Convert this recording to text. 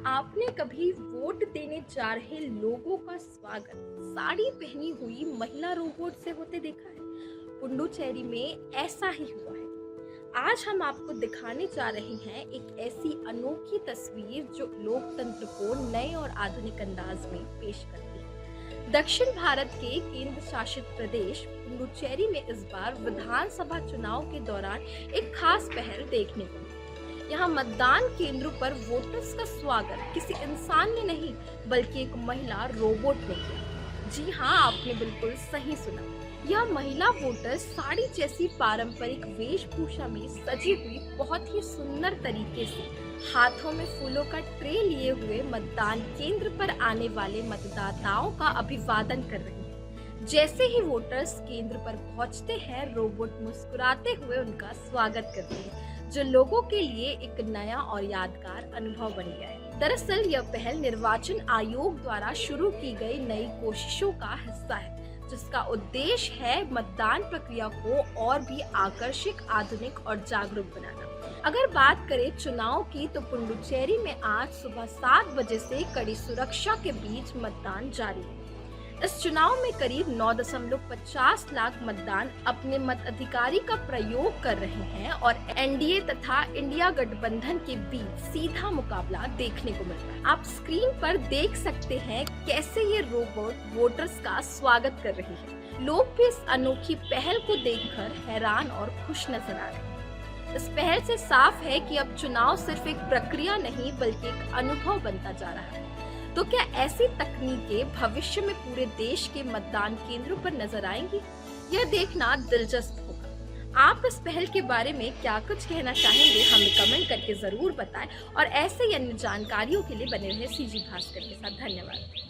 आपने कभी वोट देने जा रहे लोगों का स्वागत साड़ी पहनी हुई महिला रोबोट से होते देखा है? पुडुचेरी में ऐसा ही हुआ है। आज हम आपको दिखाने जा रहे हैं एक ऐसी अनोखी तस्वीर जो लोकतंत्र को नए और आधुनिक अंदाज में पेश करती है। दक्षिण भारत के केंद्र शासित प्रदेश पुडुचेरी में इस बार विधानसभा चुनाव के दौरान एक खास पहल देखने को मिली। यहाँ मतदान केंद्रों पर वोटर्स का स्वागत किसी इंसान ने नहीं बल्कि एक महिला रोबोट ने किया। जी हाँ, आपने बिल्कुल सही सुना। यह महिला वोटर साड़ी जैसी पारंपरिक वेशभूषा में सजी हुई बहुत ही सुंदर तरीके से हाथों में फूलों का ट्रे लिए हुए मतदान केंद्र पर आने वाले मतदाताओं का अभिवादन कर रही है। जैसे ही वोटर्स केंद्र पर पहुंचते हैं, रोबोट मुस्कुराते हुए उनका स्वागत करती है, जो लोगों के लिए एक नया और यादगार अनुभव बन गया है। दरअसल यह पहल निर्वाचन आयोग द्वारा शुरू की गई नई कोशिशों का हिस्सा है, जिसका उद्देश्य है मतदान प्रक्रिया को और भी आकर्षक, आधुनिक और जागरूक बनाना। अगर बात करें चुनाव की, तो पुडुचेरी में आज सुबह 7 बजे से कड़ी सुरक्षा के बीच मतदान जारी है। इस चुनाव में करीब 9.50 लाख मतदान अपने मताधिकारी का प्रयोग कर रहे हैं और एनडीए तथा इंडिया गठबंधन के बीच सीधा मुकाबला देखने को मिल रहा है। आप स्क्रीन पर देख सकते हैं कैसे ये रोबोट वोटर्स का स्वागत कर रही है। लोग भी इस अनोखी पहल को देखकर हैरान और खुश नजर आ रहे हैं। इस पहल से साफ है कि अब चुनाव सिर्फ एक प्रक्रिया नहीं बल्कि एक अनुभव बनता जा रहा है। तो क्या ऐसी तकनीकें भविष्य में पूरे देश के मतदान केंद्रों पर नजर आएंगी? यह देखना दिलचस्प होगा। आप इस पहल के बारे में क्या कुछ कहना चाहेंगे, हमें कमेंट करके जरूर बताएं और ऐसे ही अन्य जानकारियों के लिए बने रहे सीजी भास्कर के साथ। धन्यवाद।